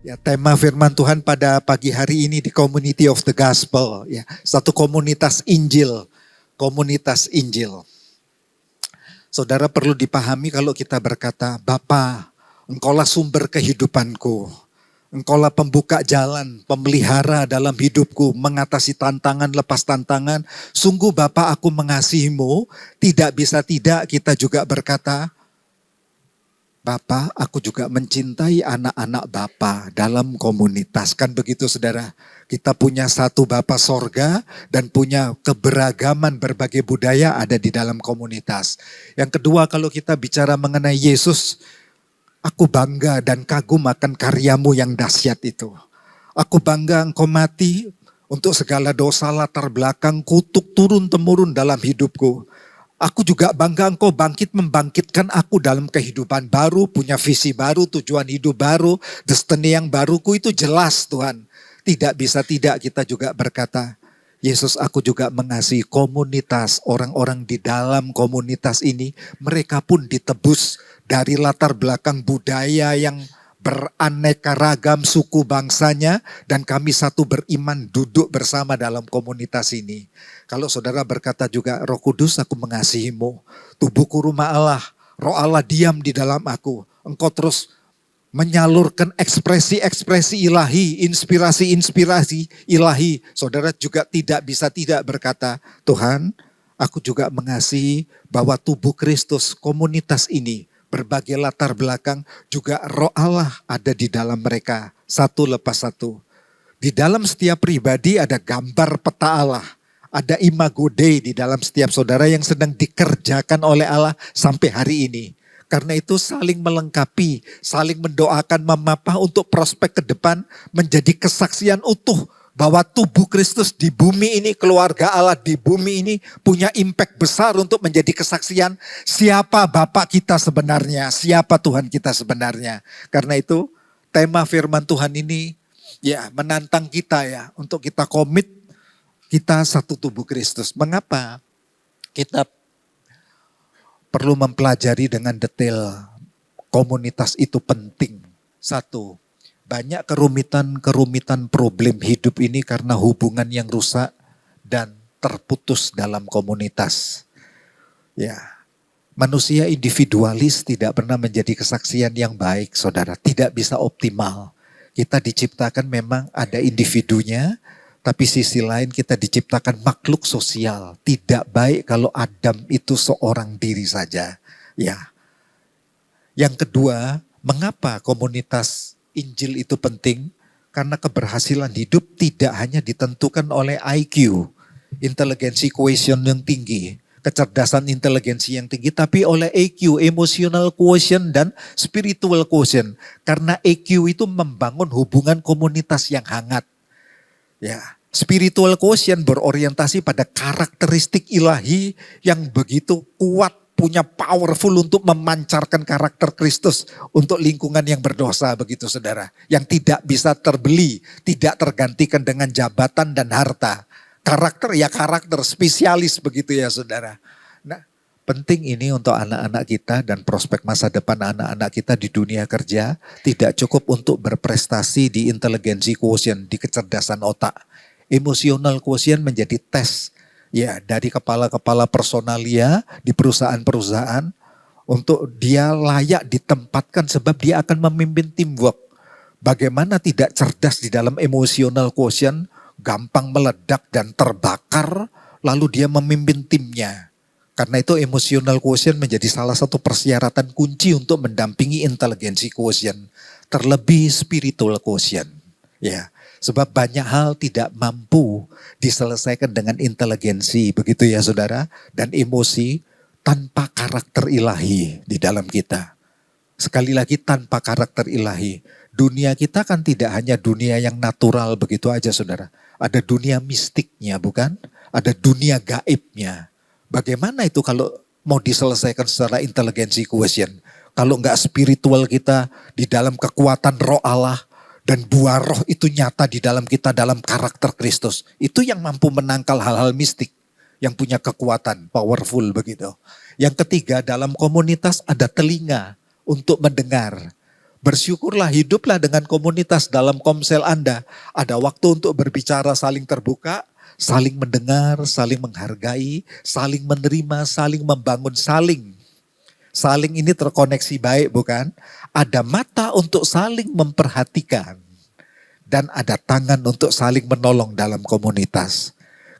Ya, tema firman Tuhan pada pagi hari ini di Community of the Gospel, ya, satu komunitas Injil, komunitas Injil. Saudara perlu dipahami kalau kita berkata, Bapa, Engkaulah sumber kehidupanku. Engkaulah pembuka jalan, pemelihara dalam hidupku, mengatasi tantangan, lepas tantangan. Sungguh Bapa, aku mengasihimu. Tidak bisa tidak kita juga berkata, Bapa, aku juga mencintai anak-anak Bapa dalam komunitas. Kan begitu saudara, kita punya satu Bapa sorga dan punya keberagaman berbagai budaya ada di dalam komunitas. Yang kedua, kalau kita bicara mengenai Yesus, aku bangga dan kagum akan karyamu yang dahsyat itu. Aku bangga engkau mati untuk segala dosa latar belakang kutuk turun-temurun dalam hidupku. Aku juga bangga engkau membangkitkan aku dalam kehidupan baru, punya visi baru, tujuan hidup baru, destiny yang baruku itu jelas Tuhan. Tidak bisa tidak kita juga berkata, Yesus aku juga mengasihi komunitas, orang-orang di dalam komunitas ini, mereka pun ditebus dari latar belakang budaya yang beraneka ragam suku bangsanya dan kami satu beriman duduk bersama dalam komunitas ini. Kalau saudara berkata juga Roh Kudus aku mengasihimu, tubuhku rumah Allah, Roh Allah diam di dalam aku. Engkau terus menyalurkan ekspresi-ekspresi ilahi, inspirasi-inspirasi ilahi. Saudara juga tidak bisa tidak berkata, Tuhan aku juga mengasihi bahwa tubuh Kristus komunitas ini berbagai latar belakang juga Roh Allah ada di dalam mereka satu lepas satu. Di dalam setiap pribadi ada gambar peta Allah, ada imago Dei di dalam setiap saudara yang sedang dikerjakan oleh Allah sampai hari ini. Karena itu saling melengkapi, saling mendoakan memapah untuk prospek ke depan menjadi kesaksian utuh bahwa tubuh Kristus di bumi ini, keluarga Allah di bumi ini punya impact besar untuk menjadi kesaksian siapa Bapak kita sebenarnya, siapa Tuhan kita sebenarnya. Karena itu tema firman Tuhan ini ya menantang kita ya untuk kita komit kita satu tubuh Kristus. Mengapa kita perlu mempelajari dengan detail komunitas itu penting? Satu, banyak kerumitan problem hidup ini karena hubungan yang rusak dan terputus dalam komunitas. Ya, manusia individualis tidak pernah menjadi kesaksian yang baik, saudara. Tidak bisa optimal. Kita diciptakan memang ada individunya, tapi sisi lain kita diciptakan makhluk sosial. Tidak baik kalau Adam itu seorang diri saja. Ya. Yang kedua, mengapa komunitas Injil itu penting? Karena keberhasilan hidup tidak hanya ditentukan oleh IQ, inteligensi quotient yang tinggi, kecerdasan inteligensi yang tinggi, tapi oleh EQ, emotional quotient dan spiritual quotient. Karena EQ itu membangun hubungan komunitas yang hangat. Ya, spiritual quotient berorientasi pada karakteristik ilahi yang begitu kuat, punya powerful untuk memancarkan karakter Kristus untuk lingkungan yang berdosa begitu saudara. Yang tidak bisa terbeli, tidak tergantikan dengan jabatan dan harta. Karakter ya karakter, spesialis begitu ya saudara. Nah, penting ini untuk anak-anak kita dan prospek masa depan anak-anak kita di dunia kerja. Tidak cukup untuk berprestasi di inteligensi quotient, di kecerdasan otak. Emotional quotient menjadi tes ya dari kepala-kepala personalia di perusahaan-perusahaan untuk dia layak ditempatkan sebab dia akan memimpin teamwork. Bagaimana tidak cerdas di dalam emotional quotient, gampang meledak dan terbakar, lalu dia memimpin timnya. Karena itu emotional quotient menjadi salah satu persyaratan kunci untuk mendampingi inteligensi quotient. Terlebih spiritual quotient. Ya, sebab banyak hal tidak mampu diselesaikan dengan inteligensi, begitu ya saudara, dan emosi tanpa karakter ilahi di dalam kita. Sekali lagi tanpa karakter ilahi. Dunia kita kan tidak hanya dunia yang natural begitu aja saudara. Ada dunia mistiknya bukan? Ada dunia gaibnya. Bagaimana itu kalau mau diselesaikan secara inteligensi quotient? Kalau enggak spiritual kita di dalam kekuatan roh Allah, dan buah roh itu nyata di dalam kita dalam karakter Kristus. Itu yang mampu menangkal hal-hal mistik. Yang punya kekuatan, powerful begitu. Yang ketiga dalam komunitas ada telinga untuk mendengar. Bersyukurlah, hiduplah dengan komunitas dalam komsel Anda. Ada waktu untuk berbicara, saling terbuka, saling mendengar, saling menghargai, saling menerima, saling membangun, saling. Saling ini terkoneksi baik bukan? Ada mata untuk saling memperhatikan. Dan ada tangan untuk saling menolong dalam komunitas.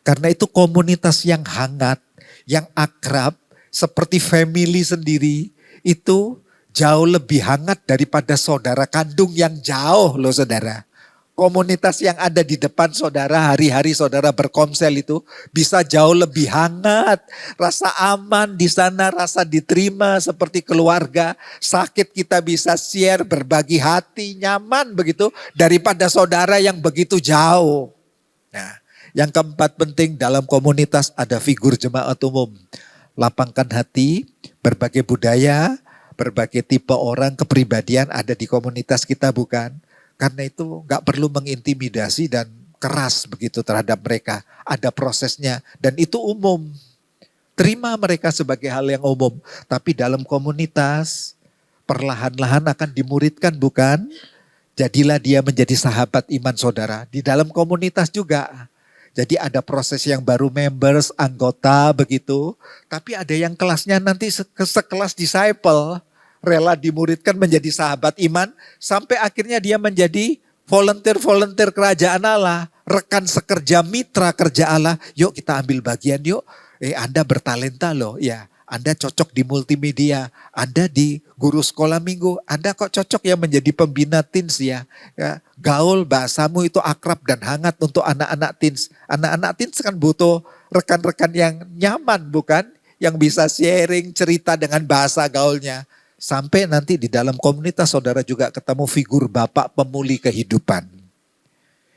Karena itu komunitas yang hangat, yang akrab, seperti family sendiri, itu jauh lebih hangat daripada saudara kandung yang jauh loh saudara. Komunitas yang ada di depan saudara, hari-hari saudara berkomsel itu bisa jauh lebih hangat. Rasa aman di sana, rasa diterima seperti keluarga. Sakit kita bisa share, berbagi hati, nyaman begitu. Daripada saudara yang begitu jauh. Nah, yang keempat penting dalam komunitas ada figur jemaat umum. Lapangkan hati, berbagai budaya, berbagai tipe orang, kepribadian ada di komunitas kita bukan? Karena itu gak perlu mengintimidasi dan keras begitu terhadap mereka. Ada prosesnya dan itu umum. Terima mereka sebagai hal yang umum. Tapi dalam komunitas perlahan-lahan akan dimuridkan bukan? Jadilah dia menjadi sahabat iman saudara. Di dalam komunitas juga. Jadi ada proses yang baru members, anggota begitu. Tapi ada yang kelasnya nanti sekelas disciple. Rela dimuridkan menjadi sahabat iman. Sampai akhirnya dia menjadi volunteer kerajaan Allah. Rekan sekerja mitra kerja Allah. Yuk kita ambil bagian yuk. Anda bertalenta loh. Ya, Anda cocok di multimedia. Anda di guru sekolah minggu. Anda kok cocok ya menjadi pembina teens ya. Gaul bahasamu itu akrab dan hangat untuk anak-anak teens. Anak-anak teens kan butuh rekan-rekan yang nyaman bukan? Yang bisa sharing cerita dengan bahasa gaulnya. Sampai nanti di dalam komunitas saudara juga ketemu figur bapak pemulih kehidupan.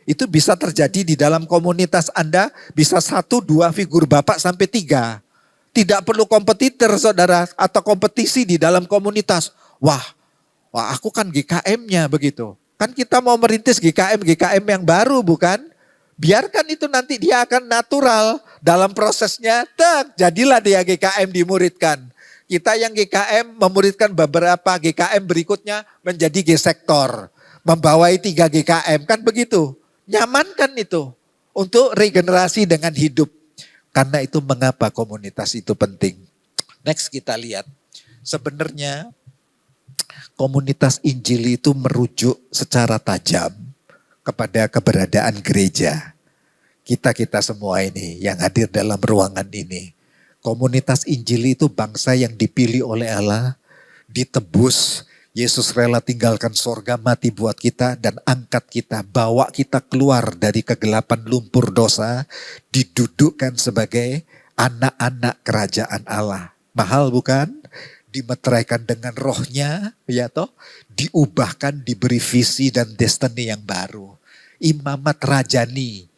Itu bisa terjadi di dalam komunitas Anda, bisa 1, 2 figur bapak sampai 3. Tidak perlu kompetitor saudara atau kompetisi di dalam komunitas. Wah aku kan GKM-nya begitu. Kan kita mau merintis GKM yang baru bukan? Biarkan itu nanti dia akan natural dalam prosesnya. Jadilah dia GKM dimuridkan. Kita yang GKM memuridkan beberapa GKM berikutnya menjadi G-sektor. Membawai 3 GKM kan begitu. Nyamankan itu untuk regenerasi dengan hidup. Karena itu mengapa komunitas itu penting. Next kita lihat. Sebenarnya komunitas Injil itu merujuk secara tajam kepada keberadaan gereja. Kita semua ini yang hadir dalam ruangan ini. Komunitas Injil itu bangsa yang dipilih oleh Allah, ditebus. Yesus rela tinggalkan sorga mati buat kita dan angkat kita, bawa kita keluar dari kegelapan lumpur dosa, didudukkan sebagai anak-anak kerajaan Allah. Mahal bukan? Dimeteraikan dengan rohnya, ya toh, diubahkan, diberi visi dan destiny yang baru. Imamat rajani,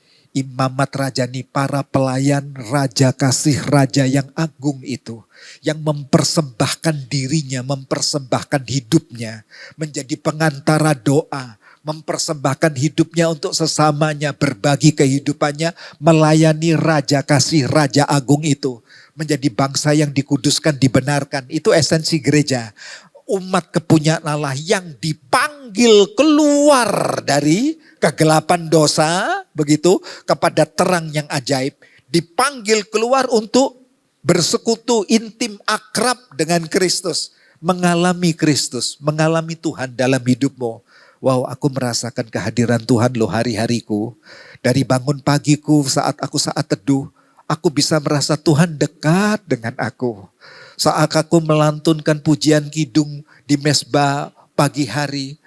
para pelayan raja kasih raja yang agung itu. Yang mempersembahkan dirinya, mempersembahkan hidupnya. Menjadi pengantara doa. Mempersembahkan hidupnya untuk sesamanya, berbagi kehidupannya. Melayani raja kasih raja agung itu. Menjadi bangsa yang dikuduskan, dibenarkan. Itu esensi gereja. Umat kepunyaan Allah yang dipanggil keluar dari kegelapan dosa, begitu, kepada terang yang ajaib. Dipanggil keluar untuk bersekutu intim akrab dengan Kristus. Mengalami Kristus, mengalami Tuhan dalam hidupmu. Wow, aku merasakan kehadiran Tuhan loh hari-hariku. Dari bangun pagiku saat teduh, aku bisa merasa Tuhan dekat dengan aku. Saat aku melantunkan pujian kidung di mesbah pagi hari,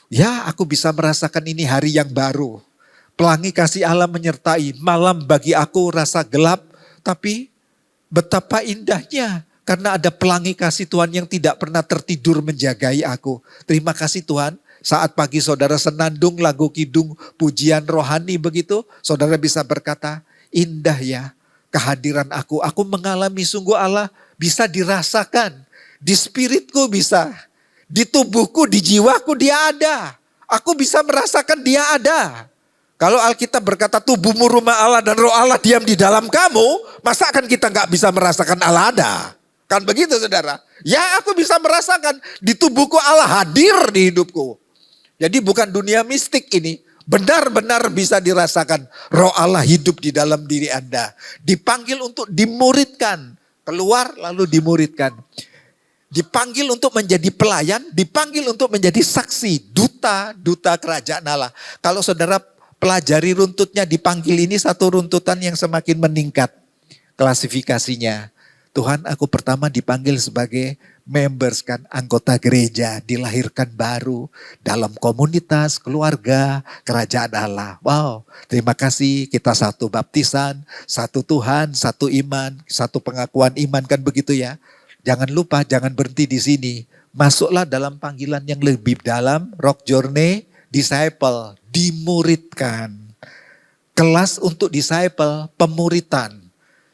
ya aku bisa merasakan ini hari yang baru. Pelangi kasih Allah menyertai, malam bagi aku rasa gelap, tapi betapa indahnya. Karena ada pelangi kasih Tuhan yang tidak pernah tertidur menjagai aku. Terima kasih Tuhan. Saat pagi saudara senandung lagu kidung pujian rohani begitu, saudara bisa berkata, indah ya kehadiran aku. Aku mengalami sungguh Allah bisa dirasakan. Di spiritku bisa. Di tubuhku, di jiwaku dia ada. Aku bisa merasakan dia ada. Kalau Alkitab berkata tubuhmu rumah Allah dan roh Allah diam di dalam kamu, masa akan kita gak bisa merasakan Allah ada? Kan begitu saudara. Ya aku bisa merasakan di tubuhku Allah hadir di hidupku. Jadi bukan dunia mistik ini. Benar-benar bisa dirasakan roh Allah hidup di dalam diri Anda. Dipanggil untuk dimuridkan. Keluar lalu dimuridkan. Dipanggil untuk menjadi pelayan, dipanggil untuk menjadi saksi. Duta kerajaan Allah. Kalau saudara pelajari runtutnya dipanggil ini satu runtutan yang semakin meningkat. Klasifikasinya. Tuhan, aku pertama dipanggil sebagai members kan, anggota gereja, dilahirkan baru dalam komunitas, keluarga, kerajaan Allah. Wow, terima kasih, kita satu baptisan, satu Tuhan, satu iman, satu pengakuan iman, kan begitu ya. Jangan lupa, jangan berhenti di sini. Masuklah dalam panggilan yang lebih dalam, Rock Journey, disciple, dimuridkan. Kelas untuk disciple, pemuritan.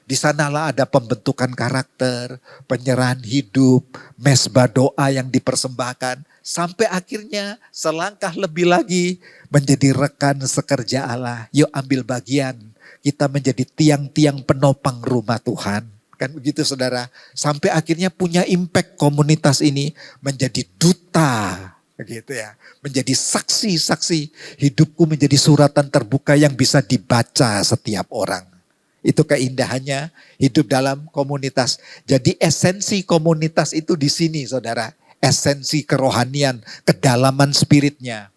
Di sanalah ada pembentukan karakter, penyerahan hidup, mesbah doa yang dipersembahkan. Sampai akhirnya selangkah lebih lagi menjadi rekan sekerja Allah. Yuk ambil bagian, kita menjadi tiang-tiang penopang rumah Tuhan. Kan begitu saudara, sampai akhirnya punya impact komunitas ini menjadi duta. Begitu ya, menjadi saksi-saksi, hidupku menjadi suratan terbuka yang bisa dibaca setiap orang. Itu keindahannya hidup dalam komunitas. Jadi esensi komunitas itu di sini saudara. Esensi kerohanian, kedalaman spiritnya.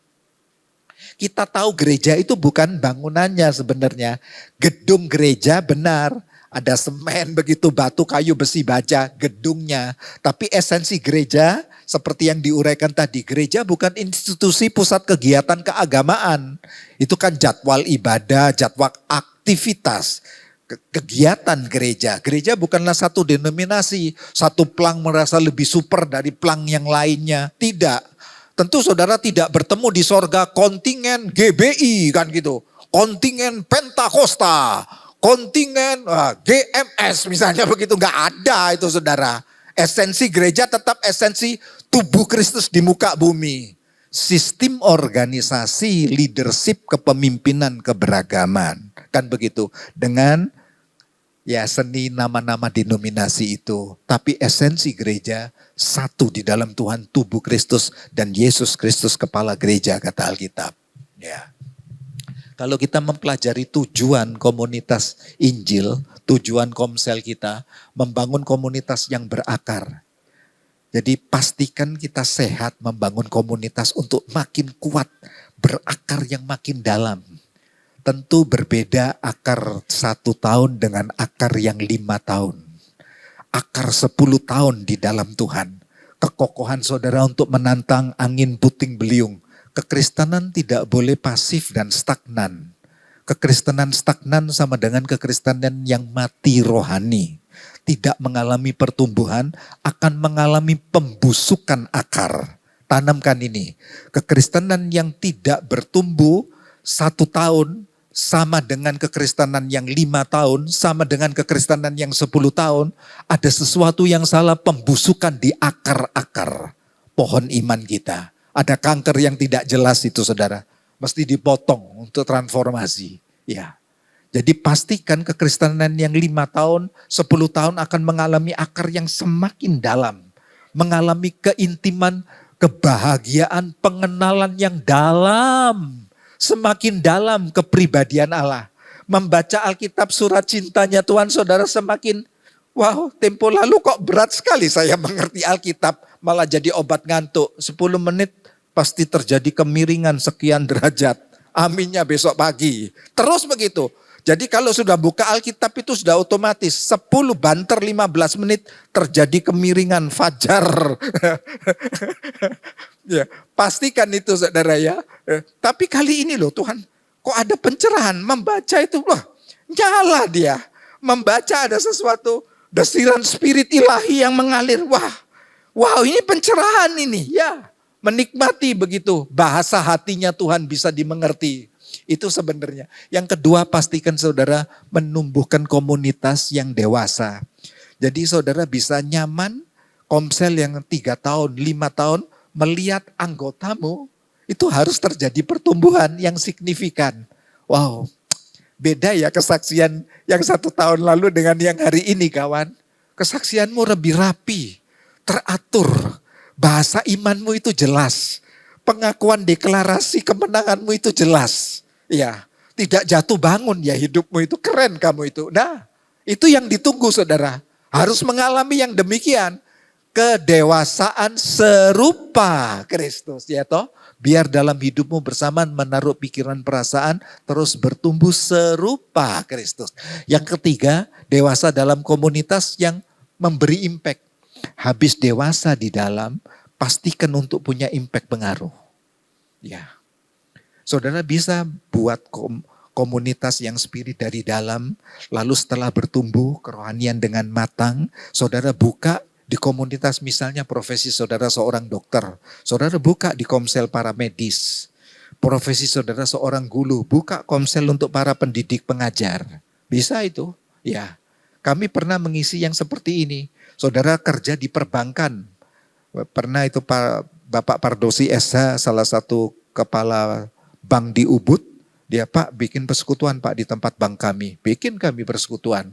Kita tahu gereja itu bukan bangunannya sebenarnya. Gedung gereja benar. Ada semen begitu, batu, kayu, besi, baja, gedungnya. Tapi esensi gereja seperti yang diuraikan tadi. Gereja bukan institusi pusat kegiatan keagamaan. Itu kan jadwal ibadah, jadwal aktivitas. Kegiatan gereja. Gereja bukanlah satu denominasi, satu plang merasa lebih super dari plang yang lainnya. Tidak. Tentu saudara tidak bertemu di sorga kontingen GBI kan gitu. Kontingen Pentakosta, kontingen GMS misalnya begitu. Gak ada itu saudara. Esensi gereja tetap esensi tubuh Kristus di muka bumi. Sistem organisasi, leadership, kepemimpinan, keberagaman. Kan begitu. Dengan ya seni nama-nama denominasi itu. Tapi esensi gereja satu di dalam Tuhan, tubuh Kristus dan Yesus Kristus kepala gereja kata Alkitab. Ya. Kalau kita mempelajari tujuan komunitas Injil, tujuan komsel kita, membangun komunitas yang berakar. Jadi pastikan kita sehat membangun komunitas untuk makin kuat, berakar yang makin dalam. Tentu berbeda akar 1 tahun dengan akar yang 5 tahun. Akar 10 tahun di dalam Tuhan. Kekokohan saudara untuk menantang angin puting beliung. Kekristenan tidak boleh pasif dan stagnan. Kekristenan stagnan sama dengan kekristenan yang mati rohani. Tidak mengalami pertumbuhan, akan mengalami pembusukan akar. Tanamkan ini. Kekristenan yang tidak bertumbuh 1 tahun sama dengan kekristenan yang 5 tahun, sama dengan kekristenan yang 10 tahun. Ada sesuatu yang salah, pembusukan di akar-akar pohon iman kita. Ada kanker yang tidak jelas itu saudara. Mesti dipotong untuk transformasi. Ya. Jadi pastikan kekristenan yang 5 tahun, 10 tahun akan mengalami akar yang semakin dalam. Mengalami keintiman, kebahagiaan, pengenalan yang dalam. Semakin dalam kepribadian Allah. Membaca Alkitab surat cintanya Tuhan saudara semakin, wow tempo lalu kok berat sekali saya mengerti Alkitab. Malah jadi obat ngantuk. 10 menit pasti terjadi kemiringan sekian derajat. Aminnya besok pagi. Terus begitu. Jadi kalau sudah buka Alkitab itu sudah otomatis 10 banter 15 menit terjadi kemiringan fajar. Ya, pastikan itu saudara ya. Tapi kali ini loh Tuhan, kok ada pencerahan membaca itu wah, nyala dia. Membaca ada sesuatu desiran spirit ilahi yang mengalir. Wow, ini pencerahan ini. Ya, menikmati begitu. Bahasa hatinya Tuhan bisa dimengerti. Itu sebenarnya. Yang kedua pastikan saudara menumbuhkan komunitas yang dewasa. Jadi saudara bisa nyaman komsel yang 3 tahun, 5 tahun melihat anggotamu itu harus terjadi pertumbuhan yang signifikan. Wow, beda ya kesaksian yang 1 tahun lalu dengan yang hari ini kawan. Kesaksianmu lebih rapi, teratur. Bahasa imanmu itu jelas. Pengakuan deklarasi kemenanganmu itu jelas. Ya, tidak jatuh bangun ya hidupmu itu, keren kamu itu. Nah, itu yang ditunggu saudara. Harus mengalami yang demikian. Kedewasaan serupa Kristus, ya toh. Biar dalam hidupmu bersamaan menaruh pikiran perasaan terus bertumbuh serupa Kristus. Yang ketiga, dewasa dalam komunitas yang memberi impact. Habis dewasa di dalam, pastikan untuk punya impact pengaruh. Ya. Saudara bisa buat komunitas yang spirit dari dalam, lalu setelah bertumbuh kerohanian dengan matang, saudara buka di komunitas misalnya profesi saudara seorang dokter, saudara buka di komsel para medis. Profesi saudara seorang guru, buka komsel untuk para pendidik pengajar. Bisa itu, ya. Kami pernah mengisi yang seperti ini. Saudara kerja di perbankan. Pernah itu Bapak Pardosi SH, salah satu kepala bank di Ubud. Dia Pak bikin persekutuan Pak di tempat bank kami. Bikin kami persekutuan.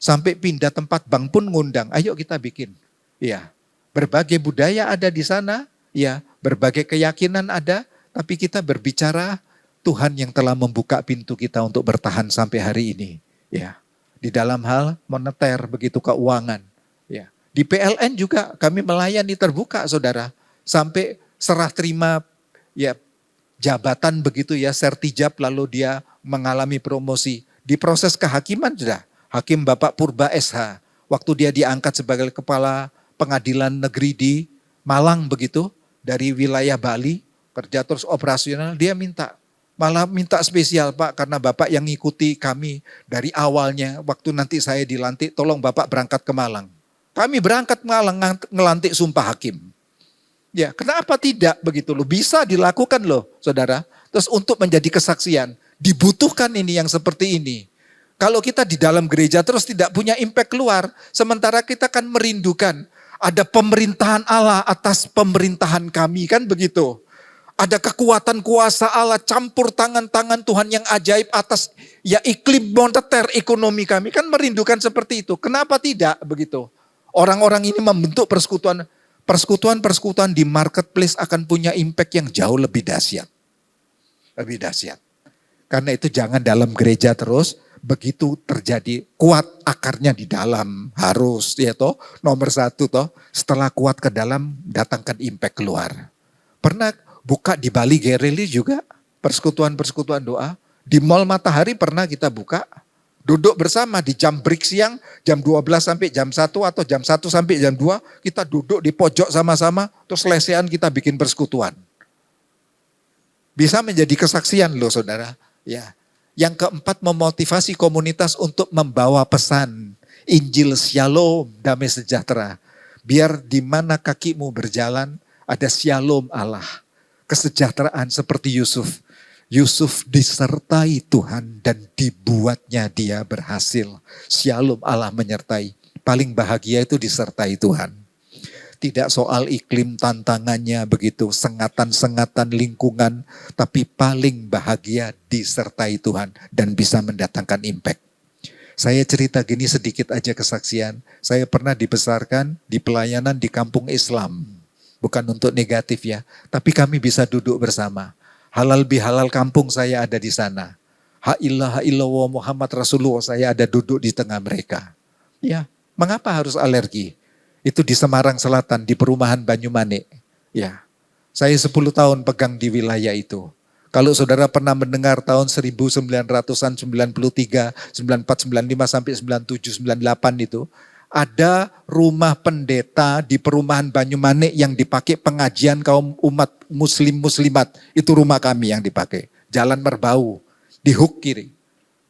Sampai pindah tempat bank pun ngundang, ayo kita bikin. Ya, berbagai budaya ada di sana, ya, berbagai keyakinan ada, tapi kita berbicara Tuhan yang telah membuka pintu kita untuk bertahan sampai hari ini. Ya, di dalam hal moneter, begitu keuangan. Ya, di PLN juga kami melayani terbuka saudara, sampai serah terima ya jabatan begitu ya, sertijab lalu dia mengalami promosi. Di proses kehakiman sudah. Hakim Bapak Purba SH, waktu dia diangkat sebagai kepala pengadilan negeri di Malang begitu, dari wilayah Bali, kerja terus operasional, dia malah minta spesial Pak, karena Bapak yang ngikuti kami dari awalnya, waktu nanti saya dilantik, tolong Bapak berangkat ke Malang. Kami berangkat ke Malang, ngelantik sumpah hakim. Ya, kenapa tidak begitu loh, bisa dilakukan loh saudara. Terus untuk menjadi kesaksian, dibutuhkan ini yang seperti ini. Kalau kita di dalam gereja terus tidak punya impact keluar, sementara kita kan merindukan ada pemerintahan Allah atas pemerintahan kami, kan begitu. Ada kekuatan kuasa Allah, campur tangan-tangan Tuhan yang ajaib atas ya iklim moneter ekonomi kami, kan merindukan seperti itu. Kenapa tidak begitu? Orang-orang ini membentuk persekutuan. Persekutuan di marketplace akan punya impact yang jauh lebih dahsyat. Lebih dahsyat. Karena itu jangan dalam gereja terus, begitu terjadi kuat akarnya di dalam, harus ya toh nomor satu toh, setelah kuat ke dalam datangkan impact keluar. Pernah buka di Bali Gereli juga persekutuan doa, di Mall Matahari pernah kita buka, duduk bersama di jam break siang, jam 12 sampai jam 1 atau jam 1 sampai jam 2, kita duduk di pojok sama-sama, terus lesehan kita bikin persekutuan. Bisa menjadi kesaksian loh saudara, ya. Yang keempat, memotivasi komunitas untuk membawa pesan Injil Shalom, damai sejahtera. Biar di mana kakimu berjalan ada Shalom Allah. Kesejahteraan seperti Yusuf. Yusuf disertai Tuhan dan dibuatnya dia berhasil. Shalom Allah menyertai. Paling bahagia itu disertai Tuhan. Tidak soal iklim tantangannya begitu, sengatan-sengatan lingkungan, tapi paling bahagia disertai Tuhan dan bisa mendatangkan impact. Saya cerita gini sedikit aja kesaksian, saya pernah dibesarkan di pelayanan di kampung Islam. Bukan untuk negatif ya, tapi kami bisa duduk bersama. Halal bihalal kampung saya ada di sana. Ha ilaha illallah Muhammad Rasulullah, saya ada duduk di tengah mereka. Ya, mengapa harus alergi? Itu di Semarang Selatan, di perumahan Banyumanik. Ya, saya 10 tahun pegang di wilayah itu. Kalau saudara pernah mendengar tahun 1900-an, 93, 94, 95 sampai 97, 98 itu, ada rumah pendeta di perumahan Banyumanik yang dipakai pengajian kaum umat muslim-muslimat. Itu rumah kami yang dipakai. Jalan Merbau, di Hook kiri.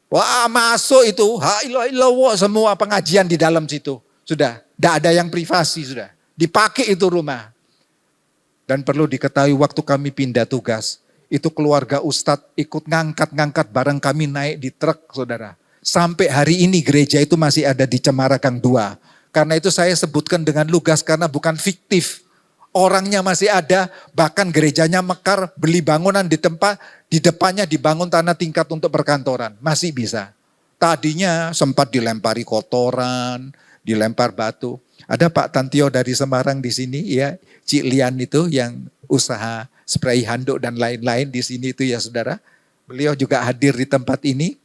Wah, masuk itu, ha ilah ilah semua pengajian di dalam situ. Sudah, tidak ada yang privasi sudah. Dipakai itu rumah. Dan perlu diketahui waktu kami pindah tugas, itu keluarga Ustadz ikut ngangkat-ngangkat barang kami naik di truk saudara. Sampai hari ini gereja itu masih ada di Cemara Gang 2. Karena itu saya sebutkan dengan lugas karena bukan fiktif. Orangnya masih ada, bahkan gerejanya mekar, beli bangunan di tempat, di depannya dibangun tanah tingkat untuk perkantoran. Masih bisa. Tadinya sempat dilempari kotoran, dilempar batu. Ada Pak Tantio dari Semarang di sini, ya, Cik Lian itu yang usaha spray handuk dan lain-lain di sini itu ya saudara. Beliau juga hadir di tempat ini,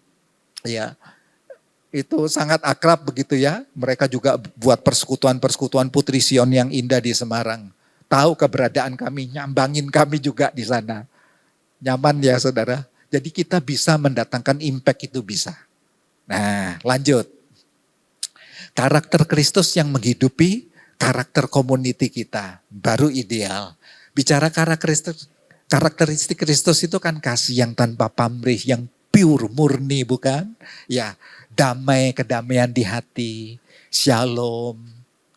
ya. Itu sangat akrab begitu ya. Mereka juga buat persekutuan-persekutuan Putri Sion yang indah di Semarang. Tahu keberadaan kami, nyambangin kami juga di sana. Nyaman ya saudara. Jadi kita bisa mendatangkan impact itu bisa. Nah lanjut. Karakter Kristus yang menghidupi karakter community kita. Baru ideal. Bicara karakteristik Kristus itu kan kasih yang tanpa pamrih, yang pure, murni bukan? Ya, damai, kedamaian di hati, shalom,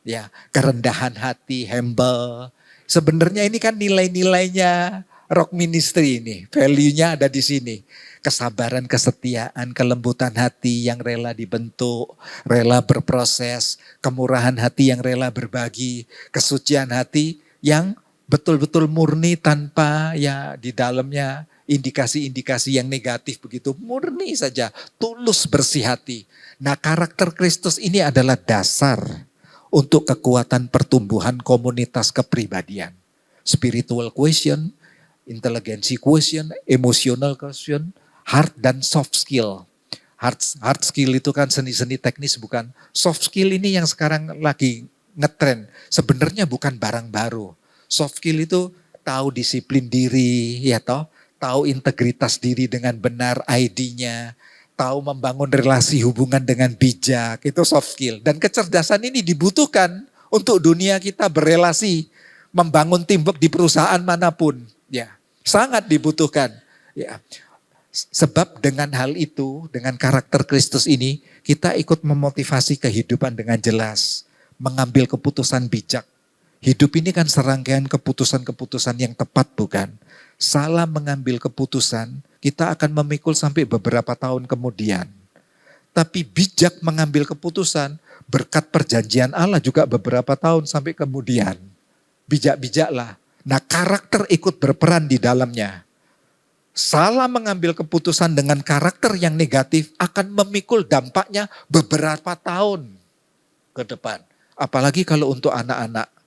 ya, kerendahan hati, humble. Sebenarnya ini kan nilai-nilainya rock ministry ini, value-nya ada di sini. Kesabaran, kesetiaan, kelembutan hati yang rela dibentuk, rela berproses, kemurahan hati yang rela berbagi, kesucian hati yang betul-betul murni tanpa ya di dalamnya indikasi-indikasi yang negatif begitu. Murni saja, tulus bersih hati. Nah karakter Kristus ini adalah dasar untuk kekuatan pertumbuhan komunitas kepribadian. Spiritual quotient, inteligensi quotient, emotional quotient, hard dan soft skill. Hard skill itu kan seni-seni teknis bukan. Soft skill ini yang sekarang lagi ngetren. Sebenarnya bukan barang baru. Soft skill itu tahu disiplin diri, ya toh, tahu integritas diri dengan benar, ID-nya, tahu membangun relasi hubungan dengan bijak, itu soft skill. Dan kecerdasan ini dibutuhkan untuk dunia kita berelasi, membangun teamwork di perusahaan manapun, ya, sangat dibutuhkan, ya. Sebab dengan hal itu, dengan karakter Kristus ini, kita ikut memotivasi kehidupan dengan jelas, mengambil keputusan bijak. Hidup ini kan serangkaian keputusan-keputusan yang tepat bukan? Salah mengambil keputusan, kita akan memikul sampai beberapa tahun kemudian. Tapi bijak mengambil keputusan, berkat perjanjian Allah juga beberapa tahun sampai kemudian. Bijak-bijaklah. Nah karakter ikut berperan di dalamnya. Salah mengambil keputusan dengan karakter yang negatif akan memikul dampaknya beberapa tahun ke depan. Apalagi kalau untuk anak-anak.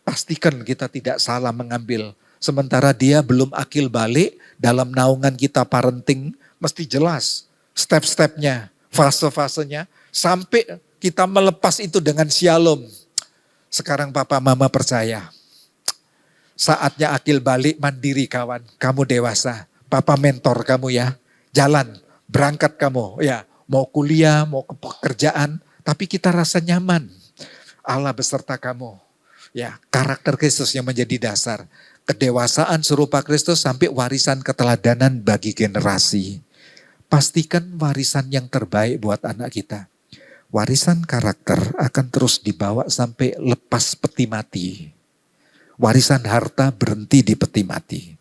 Pastikan kita tidak salah mengambil. Sementara dia belum akil balik, dalam naungan kita parenting mesti jelas step-stepnya, fase-fasenya. Sampai kita melepas itu dengan shalom. Sekarang papa mama percaya. Saatnya akil balik, mandiri kawan. Kamu dewasa. Papa mentor kamu ya. Jalan, berangkat kamu. Ya, mau kuliah, mau ke pekerjaan. Tapi kita rasa nyaman. Allah beserta kamu. Ya, karakter Kristus yang menjadi dasar. Kedewasaan serupa Kristus sampai warisan keteladanan bagi generasi. Pastikan warisan yang terbaik buat anak kita. Warisan karakter akan terus dibawa sampai lepas peti mati. Warisan harta berhenti di peti mati.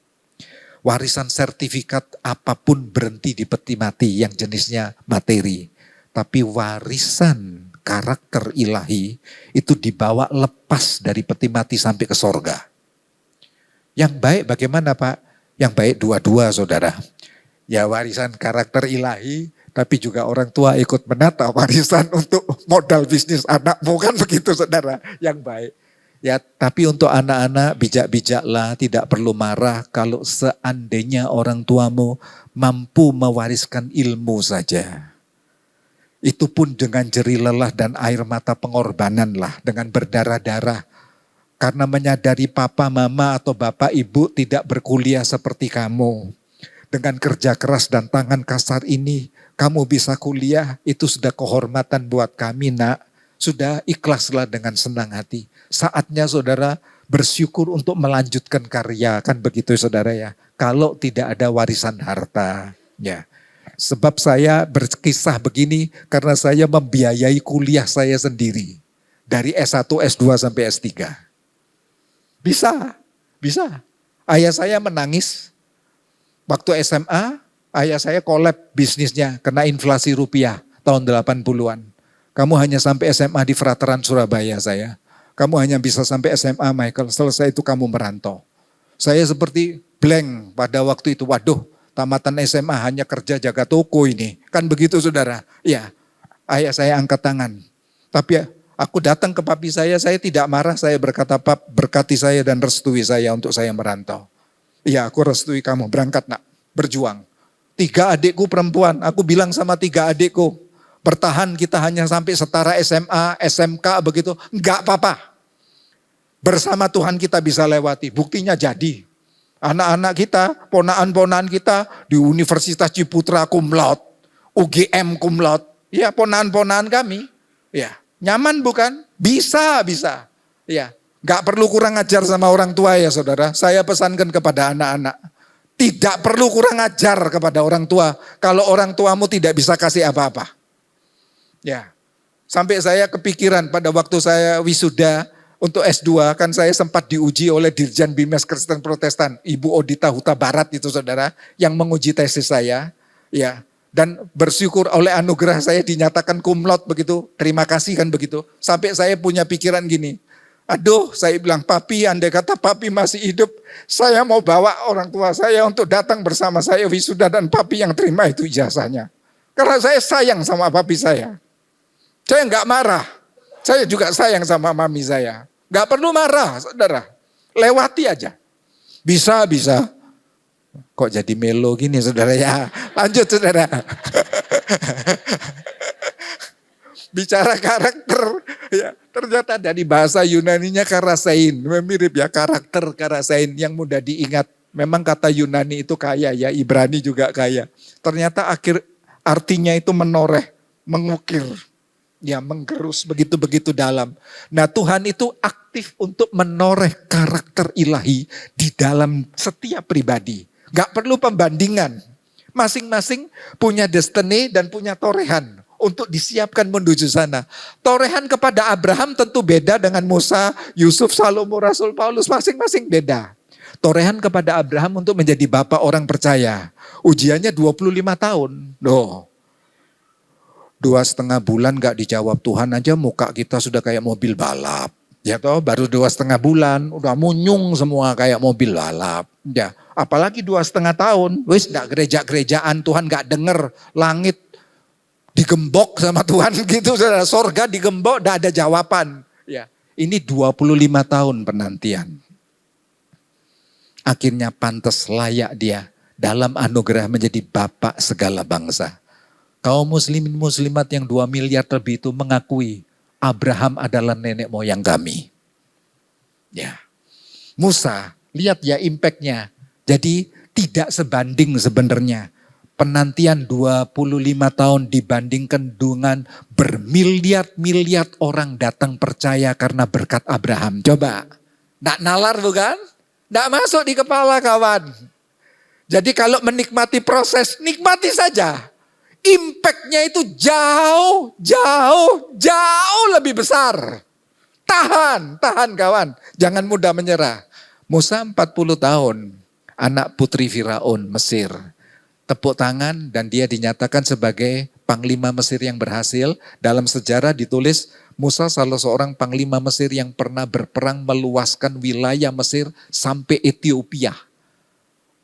Warisan sertifikat apapun berhenti di peti mati yang jenisnya materi. Tapi warisan karakter ilahi itu dibawa lepas dari peti mati sampai ke sorga. Yang baik bagaimana Pak? Yang baik dua-dua saudara. Ya warisan karakter ilahi, tapi juga orang tua ikut menata warisan untuk modal bisnis anakmu kan begitu saudara. Yang baik. Ya tapi untuk anak-anak bijak-bijaklah, tidak perlu marah kalau seandainya orang tuamu mampu mewariskan ilmu saja. Itu pun dengan jerih lelah dan air mata pengorbanan lah, dengan berdarah-darah. Karena menyadari papa, mama atau bapak, ibu tidak berkuliah seperti kamu. Dengan kerja keras dan tangan kasar ini, kamu bisa kuliah, itu sudah kehormatan buat kami nak. Sudah ikhlaslah dengan senang hati. Saatnya saudara bersyukur untuk melanjutkan karya, kan begitu saudara ya. Kalau tidak ada warisan harta, ya. Sebab saya berkisah begini karena saya membiayai kuliah saya sendiri. Dari S1, S2 sampai S3. Bisa. Ayah saya menangis. Waktu SMA, ayah saya kolab bisnisnya kena inflasi rupiah tahun 80-an. Kamu hanya sampai SMA di Frateran Surabaya saya. Kamu hanya bisa sampai SMA Michael, selesai itu kamu merantau. Saya seperti blank pada waktu itu, waduh. Tamatan SMA hanya kerja jaga toko ini. Kan begitu saudara. Ya, ayah saya angkat tangan. Tapi Aku datang ke papi saya tidak marah, saya berkata, Pap, berkati saya dan restui saya untuk saya merantau. Iya, aku restui kamu, berangkat nak, berjuang. 3 adikku perempuan, aku bilang sama 3 adikku, bertahan kita hanya sampai setara SMA, SMK begitu, enggak apa-apa. Bersama Tuhan kita bisa lewati, buktinya jadi. Anak-anak kita, ponaan-ponaan kita di Universitas Ciputra cum laude, UGM cum laude, ya ponaan-ponaan kami, ya. Nyaman bukan? Bisa. Ya, nggak perlu kurang ajar sama orang tua ya saudara. Saya pesankan kepada anak-anak, tidak perlu kurang ajar kepada orang tua kalau orang tuamu tidak bisa kasih apa-apa. Ya, sampai saya kepikiran pada waktu saya wisuda untuk S2, kan saya sempat diuji oleh Dirjen Bimas Kristen Protestan, Ibu Odita Huta Barat itu saudara, yang menguji tesis saya. Ya. Dan bersyukur oleh anugerah saya dinyatakan cum laude begitu. Terima kasih kan begitu. Sampai saya punya pikiran gini. Aduh, saya bilang, Papi, andai kata Papi masih hidup, saya mau bawa orang tua saya untuk datang bersama saya wisuda dan Papi yang terima itu ijazahnya. Karena saya sayang sama Papi saya. Saya enggak marah. Saya juga sayang sama mami saya. Enggak perlu marah, saudara. Lewati aja. Bisa. Kok jadi melo gini saudara ya? Lanjut saudara. Bicara karakter, ya ternyata dari bahasa Yunaninya karasein, mirip ya karakter karasein yang mudah diingat. Memang kata Yunani itu kaya ya, Ibrani juga kaya. Ternyata artinya itu menoreh, mengukir, ya menggerus begitu-begitu dalam. Nah Tuhan itu aktif untuk menoreh karakter ilahi di dalam setiap pribadi. Gak perlu pembandingan. Masing-masing punya destiny dan punya torehan untuk disiapkan menuju sana. Torehan kepada Abraham tentu beda dengan Musa, Yusuf, Salomo, Rasul Paulus. Masing-masing beda. Torehan kepada Abraham untuk menjadi bapak orang percaya. Ujiannya 25 tahun. Loh. 2,5 bulan gak dijawab Tuhan aja muka kita sudah kayak mobil balap. Ya toh baru 2,5 bulan udah munyung semua kayak mobil balap. Ya, apalagi 2,5 tahun. Wis gak gereja-gerejaan Tuhan gak denger. Langit digembok sama Tuhan gitu. Sorga digembok gak ada jawaban. Ya, ini 25 tahun penantian. Akhirnya pantas layak dia dalam anugerah menjadi bapak segala bangsa. Kaum muslimin muslimat yang 2 miliar lebih itu mengakui Abraham adalah nenek moyang kami. Ya. Musa, lihat ya impactnya. Jadi tidak sebanding sebenarnya. Penantian 25 tahun dibandingkan dengan bermiliar-miliar orang datang percaya karena berkat Abraham. Coba, nggak nalar bukan? Nggak masuk di kepala kawan. Jadi kalau menikmati proses, nikmati saja. Impactnya itu jauh lebih besar. Tahan kawan. Jangan mudah menyerah. Musa 40 tahun, anak putri Firaun Mesir. Tepuk tangan dan dia dinyatakan sebagai panglima Mesir yang berhasil. Dalam sejarah ditulis Musa salah seorang panglima Mesir yang pernah berperang meluaskan wilayah Mesir sampai Ethiopia.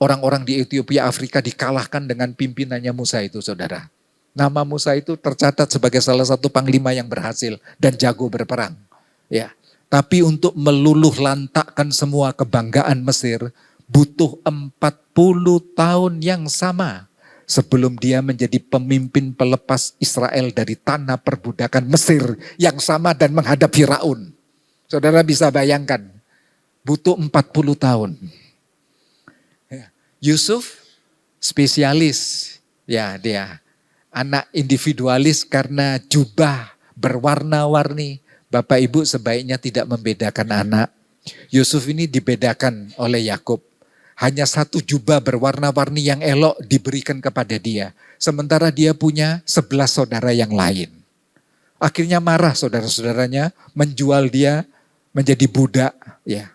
Orang-orang di Ethiopia, Afrika dikalahkan dengan pimpinannya Musa itu saudara. Nama Musa itu tercatat sebagai salah satu panglima yang berhasil dan jago berperang. Ya, tapi untuk meluluh lantakkan semua kebanggaan Mesir butuh 40 tahun yang sama sebelum dia menjadi pemimpin pelepas Israel dari tanah perbudakan Mesir yang sama dan menghadap Firaun. Saudara bisa bayangkan, butuh 40 tahun. Yusuf spesialis, ya dia anak individualis karena jubah berwarna-warni. Bapak Ibu sebaiknya tidak membedakan anak. Yusuf ini dibedakan oleh Yakub. Hanya satu jubah berwarna-warni yang elok diberikan kepada dia. Sementara dia punya 11 saudara yang lain. Akhirnya marah saudara-saudaranya menjual dia menjadi budak, ya.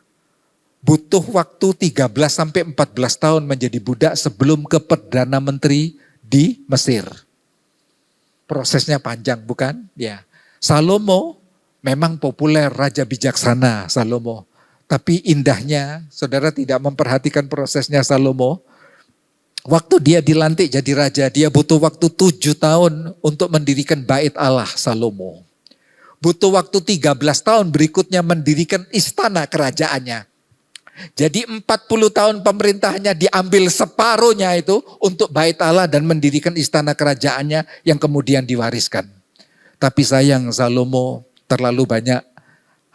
Butuh waktu 13 sampai 14 tahun menjadi budak sebelum ke Perdana Menteri di Mesir. Prosesnya panjang bukan? Ya. Salomo memang populer, raja bijaksana Salomo. Tapi indahnya, saudara tidak memperhatikan prosesnya Salomo. Waktu dia dilantik jadi raja, dia butuh waktu 7 tahun untuk mendirikan bait Allah Salomo. Butuh waktu 13 tahun berikutnya mendirikan istana kerajaannya. Jadi 40 tahun pemerintahnya diambil separuhnya itu untuk bait Allah dan mendirikan istana kerajaannya yang kemudian diwariskan. Tapi sayang Salomo terlalu banyak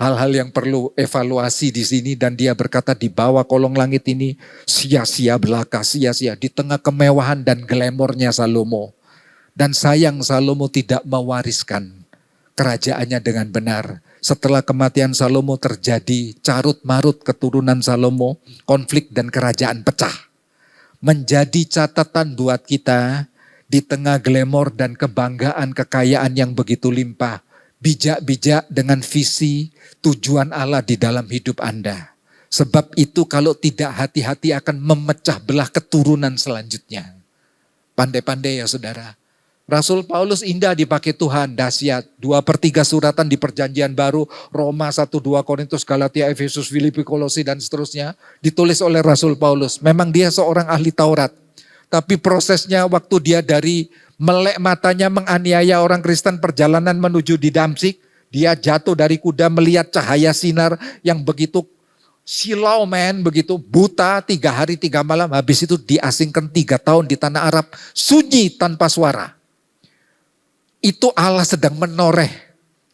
hal-hal yang perlu evaluasi di sini dan dia berkata di bawah kolong langit ini sia-sia belaka, sia-sia di tengah kemewahan dan glamornya Salomo. Dan sayang Salomo tidak mewariskan kerajaannya dengan benar. Setelah kematian Salomo terjadi carut marut keturunan Salomo, konflik dan kerajaan pecah. Menjadi catatan buat kita di tengah glamor dan kebanggaan kekayaan yang begitu limpah. Bijak-bijak dengan visi tujuan Allah di dalam hidup Anda. Sebab itu kalau tidak hati-hati akan memecah belah keturunan selanjutnya. Pandai-pandai ya saudara. Rasul Paulus indah dipakai Tuhan, dahsyat. 2/3 suratan di perjanjian baru, Roma 1-2 Korintus, Galatia, Efesus, Filipi, Kolose dan seterusnya. Ditulis oleh Rasul Paulus. Memang dia seorang ahli Taurat. Tapi prosesnya waktu dia dari melek matanya menganiaya orang Kristen perjalanan menuju di Damsik. Dia jatuh dari kuda melihat cahaya sinar yang begitu silau begitu buta 3 hari 3 malam. Habis itu diasingkan 3 tahun di tanah Arab. Sunyi tanpa suara. Itu Allah sedang menoreh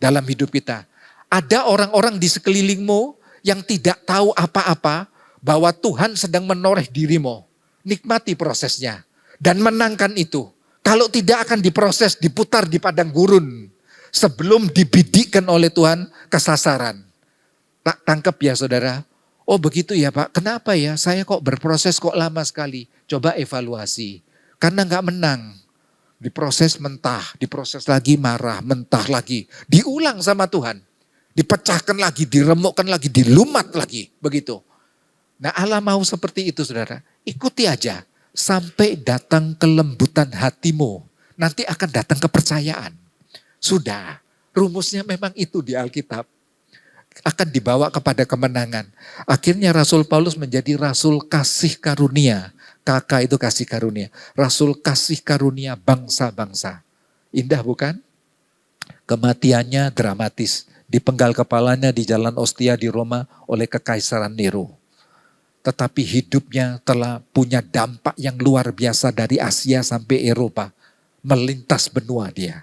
dalam hidup kita. Ada orang-orang di sekelilingmu yang tidak tahu apa-apa bahwa Tuhan sedang menoreh dirimu. Nikmati prosesnya dan menangkan itu. Kalau tidak akan diproses, diputar di padang gurun. Sebelum dibidikkan oleh Tuhan kesasaran. Tak tangkap ya saudara. Oh begitu ya Pak, kenapa ya saya kok berproses kok lama sekali. Coba evaluasi. Karena gak menang. Diproses mentah, diproses lagi marah, mentah lagi. Diulang sama Tuhan. Dipecahkan lagi, diremukkan lagi, dilumat lagi. Begitu. Nah Allah mau seperti itu saudara. Ikuti aja. Sampai datang kelembutan hatimu. Nanti akan datang kepercayaan. Sudah. Rumusnya memang itu di Alkitab. Akan dibawa kepada kemenangan. Akhirnya Rasul Paulus menjadi Rasul kasih karunia. Kakak itu kasih karunia. Rasul kasih karunia bangsa-bangsa. Indah bukan? Kematiannya dramatis. Dipenggal kepalanya di jalan Ostia di Roma oleh Kekaisaran Nero. Tetapi hidupnya telah punya dampak yang luar biasa dari Asia sampai Eropa. Melintas benua dia.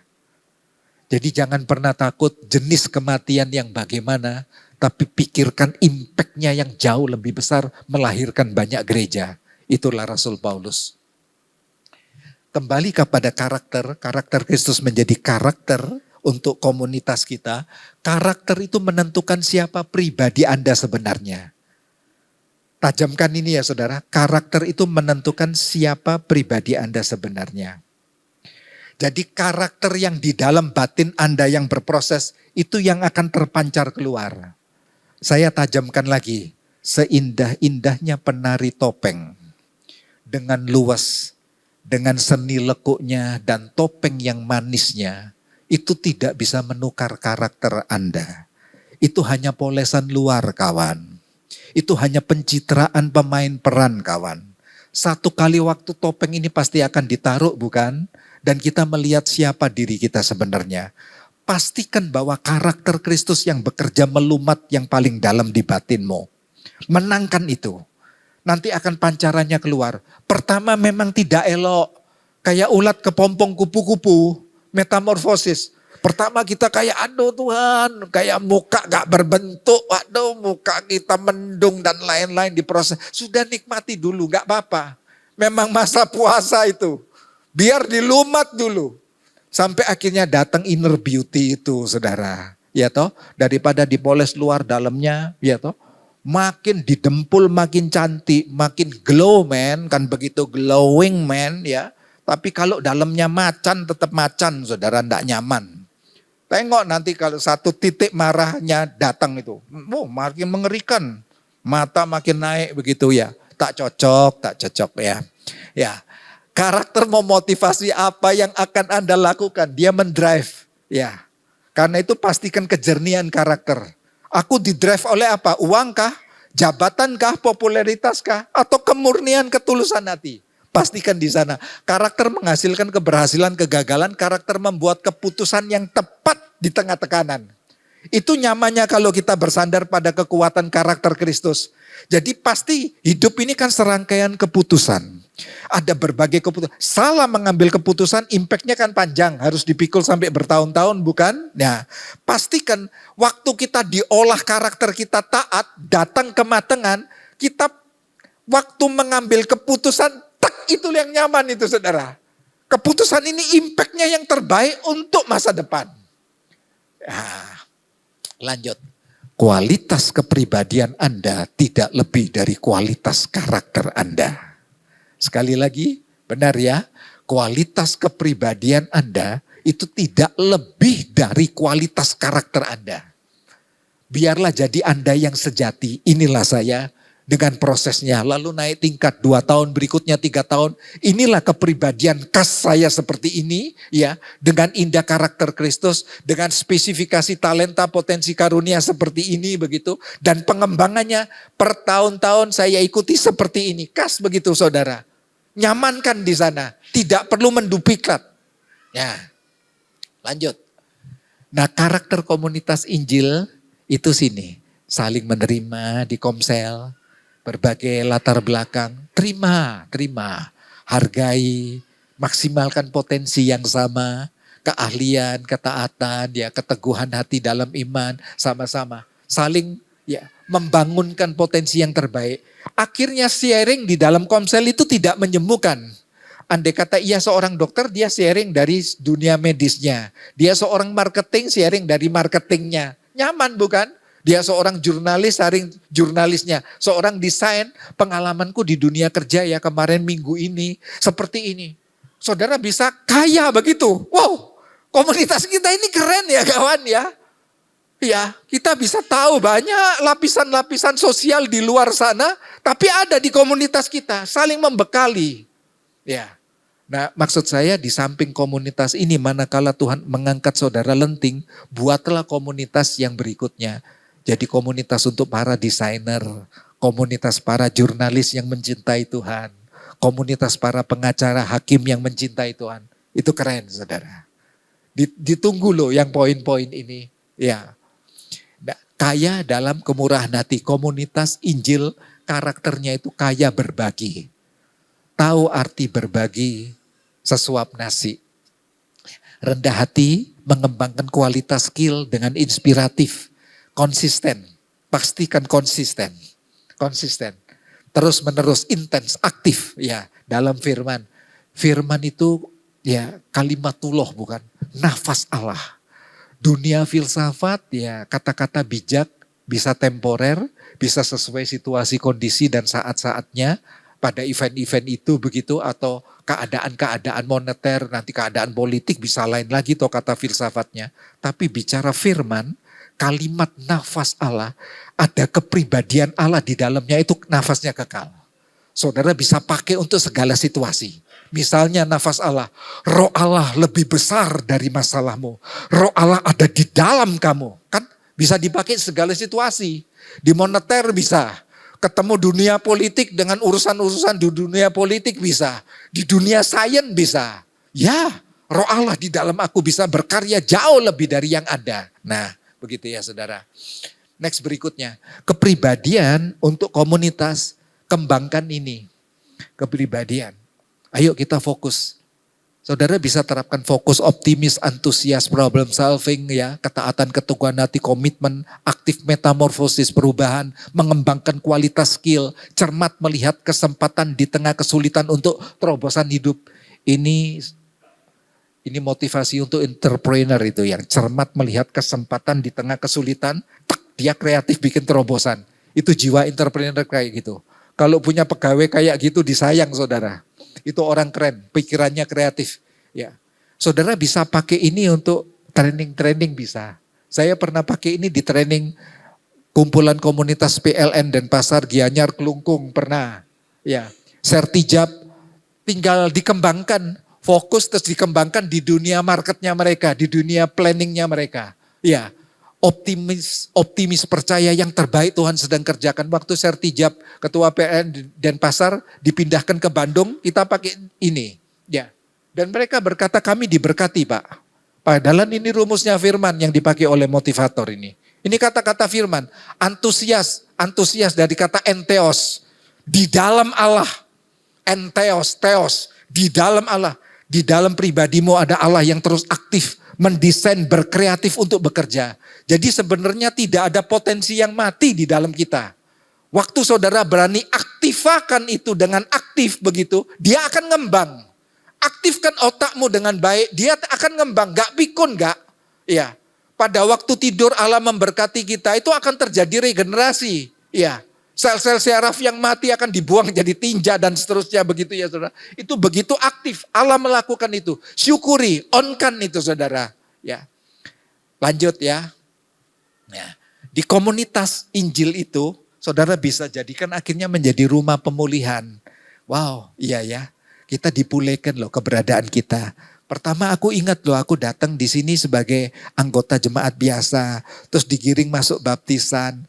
Jadi jangan pernah takut jenis kematian yang bagaimana. Tapi pikirkan impactnya yang jauh lebih besar melahirkan banyak gereja. Itulah Rasul Paulus. Kembali kepada karakter Kristus menjadi karakter untuk komunitas kita. Karakter itu menentukan siapa pribadi Anda sebenarnya. Tajamkan ini ya saudara, karakter itu menentukan siapa pribadi Anda sebenarnya. Jadi karakter yang di dalam batin Anda yang berproses, itu yang akan terpancar keluar. Saya tajamkan lagi, seindah-indahnya penari topeng. Dengan luas, dengan seni lekuknya dan topeng yang manisnya, itu tidak bisa menukar karakter Anda. Itu hanya polesan luar kawan. Itu hanya pencitraan pemain peran kawan. Satu kali waktu topeng ini pasti akan ditaruh bukan? Dan kita melihat siapa diri kita sebenarnya. Pastikan bahwa karakter Kristus yang bekerja melumat yang paling dalam di batinmu. Menangkan itu. Nanti akan pancarannya keluar. Pertama memang tidak elok. Kayak ulat kepompong kupu-kupu. Metamorfosis. Pertama kita kayak aduh Tuhan. Kayak muka gak berbentuk. Aduh muka kita mendung dan lain-lain diproses. Sudah nikmati dulu gak apa-apa. Memang masa puasa itu. Biar dilumat dulu. Sampai akhirnya datang inner beauty itu saudara. Ya toh. Daripada dipoles luar dalamnya. Ya toh. Makin didempul makin cantik, makin glow man, kan begitu glowing man ya. Tapi kalau dalamnya macan tetap macan saudara, enggak nyaman. Tengok nanti kalau satu titik marahnya datang itu, makin mengerikan. Mata makin naik begitu ya. Tak cocok ya. Ya, karakter memotivasi apa yang akan Anda lakukan, dia mendrive ya. Karena itu pastikan kejernihan karakter. Aku didrive oleh apa? Uangkah? Jabatankah? Popularitaskah? Atau kemurnian ketulusan hati? Pastikan di sana. Karakter menghasilkan keberhasilan, kegagalan. Karakter membuat keputusan yang tepat di tengah tekanan. Itu nyamannya kalau kita bersandar pada kekuatan karakter Kristus. Jadi pasti hidup ini kan serangkaian keputusan. Ada berbagai keputusan. Salah mengambil keputusan, impactnya kan panjang. Harus dipikul sampai bertahun-tahun, bukan? Nah, pastikan waktu kita diolah karakter kita taat, datang kematangan, kita waktu mengambil keputusan, tak itu yang nyaman itu saudara. Keputusan ini impactnya yang terbaik untuk masa depan. Nah, lanjut. Kualitas kepribadian Anda tidak lebih dari kualitas karakter Anda. Sekali lagi, benar ya, kualitas kepribadian Anda itu tidak lebih dari kualitas karakter Anda. Biarlah jadi Anda yang sejati, inilah saya dengan prosesnya. Lalu naik tingkat 2 tahun, berikutnya 3 tahun. Inilah kepribadian khas saya seperti ini, ya, dengan indah karakter Kristus, dengan spesifikasi talenta potensi karunia seperti ini begitu, dan pengembangannya per tahun-tahun saya ikuti seperti ini. Khas begitu saudara. Nyamankan di sana, tidak perlu menduplikat. Ya, lanjut. Nah, karakter komunitas Injil itu sini, saling menerima di komsel, berbagai latar belakang, terima, hargai, maksimalkan potensi yang sama, keahlian, ketaatan, ya, keteguhan hati dalam iman, sama-sama, saling ya membangunkan potensi yang terbaik. Akhirnya sharing di dalam komsel itu tidak menyembuhkan. Andai kata ia seorang dokter, dia sharing dari dunia medisnya. Dia seorang marketing, sharing dari marketingnya. Nyaman bukan? Dia seorang jurnalis, sharing jurnalisnya. Seorang desain, pengalamanku di dunia kerja ya kemarin minggu ini. Seperti ini. Saudara bisa kaya begitu. Wow, komunitas kita ini keren ya kawan ya. Ya, kita bisa tahu banyak lapisan-lapisan sosial di luar sana, tapi ada di komunitas kita, saling membekali. Ya. Nah, maksud saya di samping komunitas ini, manakala Tuhan mengangkat saudara lenting, buatlah komunitas yang berikutnya. Jadi komunitas untuk para desainer, komunitas para jurnalis yang mencintai Tuhan, komunitas para pengacara, hakim yang mencintai Tuhan. Itu keren saudara. Ditunggu loh yang poin-poin ini. Ya. Kaya dalam kemurahan hati. Komunitas Injil karakternya itu kaya berbagi. Tahu arti berbagi, sesuap nasi. Rendah hati, mengembangkan kualitas skill dengan inspiratif. Konsisten, pastikan konsisten. Konsisten. Terus menerus, intens, aktif ya dalam firman. Firman itu ya kalimatullah bukan, nafas Allah. Dunia filsafat ya kata-kata bijak, bisa temporer, bisa sesuai situasi kondisi dan saat-saatnya pada event-event itu begitu, atau keadaan-keadaan moneter, nanti keadaan politik bisa lain lagi toh kata filsafatnya. Tapi bicara firman, kalimat nafas Allah, ada kepribadian Allah di dalamnya, itu nafasnya kekal. Saudara bisa pakai untuk segala situasi. Misalnya nafas Allah, roh Allah lebih besar dari masalahmu. Roh Allah ada di dalam kamu. Kan bisa dipakai segala situasi. Di moneter bisa. Ketemu dunia politik dengan urusan-urusan di dunia politik bisa. Di dunia sains bisa. Ya, roh Allah di dalam aku bisa berkarya jauh lebih dari yang ada. Nah, begitu ya saudara. Next berikutnya. Kepribadian untuk komunitas, kembangkan ini. Kepribadian. Ayo kita fokus. Saudara bisa terapkan fokus, optimis, antusias, problem solving, ya, ketaatan, keteguhan hati, komitmen, aktif metamorfosis, perubahan, mengembangkan kualitas skill, cermat melihat kesempatan di tengah kesulitan untuk terobosan hidup. Ini motivasi untuk entrepreneur itu, yang cermat melihat kesempatan di tengah kesulitan, dia kreatif bikin terobosan. Itu jiwa entrepreneur kayak gitu. Kalau punya pegawai kayak gitu disayang saudara. Itu orang keren, pikirannya kreatif. Ya, saudara bisa pakai ini untuk training bisa. Saya pernah pakai ini di training kumpulan komunitas PLN dan Pasar Gianyar Kelungkung pernah. Ya, Sertijab tinggal dikembangkan, fokus terus dikembangkan di dunia marketnya mereka, di dunia planningnya mereka. Ya, optimis percaya yang terbaik Tuhan sedang kerjakan. Waktu Sertijab ketua PLN dan Pasar dipindahkan ke Bandung, kita pakai ini. Ya. Dan mereka berkata kami diberkati Pak. Padahal ini rumusnya firman yang dipakai oleh motivator ini. Ini kata-kata firman, antusias, antusias dari kata entheos, di dalam Allah, entheos, theos, di dalam Allah, di dalam pribadimu ada Allah yang terus aktif, mendesain, berkreatif untuk bekerja. Jadi sebenarnya tidak ada potensi yang mati di dalam kita. Waktu saudara berani aktifkan itu dengan aktif begitu, dia akan ngembang. Aktifkan otakmu dengan baik, dia akan ngembang, gak pikun gak? Ya. Pada waktu tidur Allah memberkati kita, itu akan terjadi regenerasi. Ya, sel-sel syaraf yang mati akan dibuang jadi tinja dan seterusnya begitu ya saudara. Itu begitu aktif, Allah melakukan itu. Syukuri, on-kan itu saudara. Ya, lanjut ya. Ya. Di komunitas Injil itu, saudara bisa jadikan akhirnya menjadi rumah pemulihan. Wow, iya ya. Kita dipulihkan loh keberadaan kita. Pertama aku ingat loh, aku datang di sini sebagai anggota jemaat biasa, terus digiring masuk baptisan.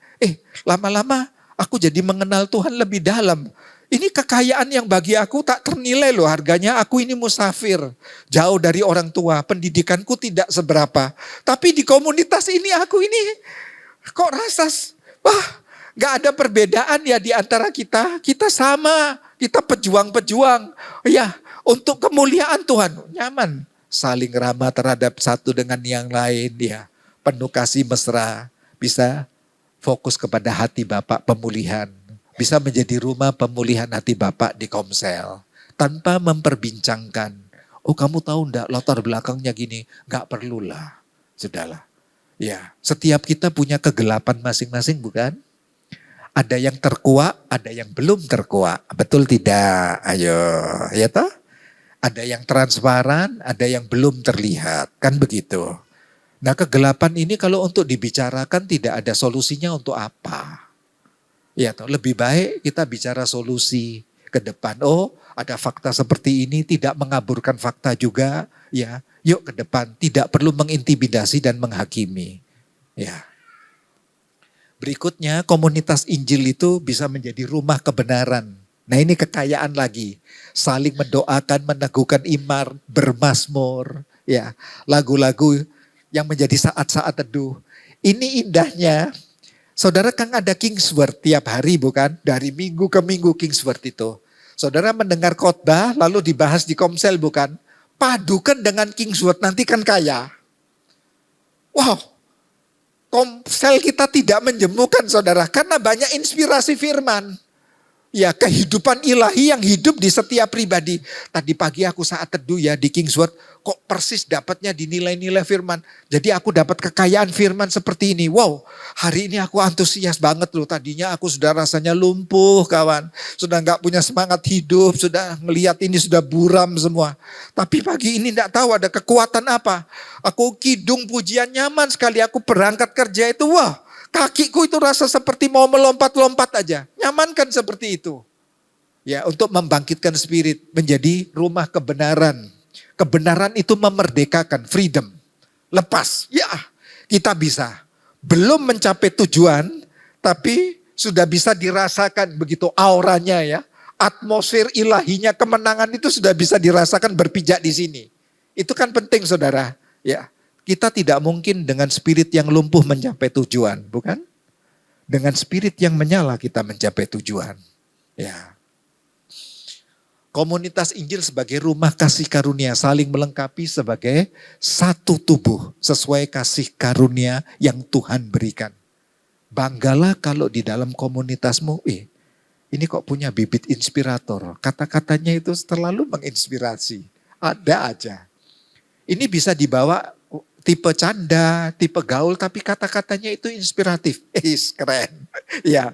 Lama-lama aku jadi mengenal Tuhan lebih dalam. Ini kekayaan yang bagi aku tak ternilai loh harganya. Aku ini musafir, jauh dari orang tua, pendidikanku tidak seberapa. Tapi di komunitas ini aku ini kok rasa, wah gak ada perbedaan ya di antara kita. Kita sama, kita pejuang-pejuang. Ya, untuk kemuliaan Tuhan, nyaman. Saling ramah terhadap satu dengan yang lain, ya. Penuh kasih mesra, bisa fokus kepada hati Bapak pemulihan. Bisa menjadi rumah pemulihan hati Bapak di Komsel. Tanpa memperbincangkan, oh kamu tahu enggak latar belakangnya gini. Enggak perlulah, sudahlah. Ya, setiap kita punya kegelapan masing-masing bukan? Ada yang terkuak, ada yang belum terkuak. Betul tidak? Ayo, ya toh? Ada yang transparan, ada yang belum terlihat. Kan begitu. Nah kegelapan ini kalau untuk dibicarakan tidak ada solusinya untuk apa. Ya toh, lebih baik kita bicara solusi ke depan. Oh ada fakta seperti ini, tidak mengaburkan fakta juga. Ya, yuk ke depan. Tidak perlu mengintimidasi dan menghakimi. Ya. Berikutnya komunitas Injil itu bisa menjadi rumah kebenaran. Nah ini kekayaan lagi. Saling mendoakan, meneguhkan iman, bermazmur. Ya, lagu-lagu yang menjadi saat-saat teduh. Ini indahnya. Saudara kan ada Kingsword tiap hari bukan? Dari minggu ke minggu Kingsword itu. Saudara mendengar khotbah lalu dibahas di Komsel bukan? Padukan dengan Kingsword nanti kan kaya. Wow. Komsel kita tidak menjemukan saudara. Karena banyak inspirasi firman. Ya kehidupan ilahi yang hidup di setiap pribadi. Tadi pagi aku saat teduh ya di Kingsword. Kok persis dapatnya di nilai-nilai firman. Jadi aku dapat kekayaan firman seperti ini. Wow, hari ini aku antusias banget loh. Tadinya aku sudah rasanya lumpuh kawan. Sudah gak punya semangat hidup. Sudah ngelihat ini sudah buram semua. Tapi pagi ini gak tahu ada kekuatan apa. Aku kidung pujian nyaman sekali. Aku berangkat kerja itu wah. Kakiku itu rasa seperti mau melompat-lompat aja. Nyamankan seperti itu. Ya, untuk membangkitkan spirit menjadi rumah kebenaran. Kebenaran itu memerdekakan, freedom. Lepas, ya kita bisa. Belum mencapai tujuan, tapi sudah bisa dirasakan begitu auranya ya. Atmosfer ilahinya kemenangan itu sudah bisa dirasakan berpijak di sini. Itu kan penting saudara. Ya. Kita tidak mungkin dengan spirit yang lumpuh mencapai tujuan, bukan? Dengan spirit yang menyala kita mencapai tujuan. Ya. Komunitas Injil sebagai rumah kasih karunia saling melengkapi sebagai satu tubuh sesuai kasih karunia yang Tuhan berikan. Banggalah kalau di dalam komunitasmu, ini kok punya bibit inspirator. Kata-katanya itu terlalu menginspirasi. Ada aja. Ini bisa dibawa tipe canda, tipe gaul, tapi kata-katanya itu inspiratif. Keren. Ya.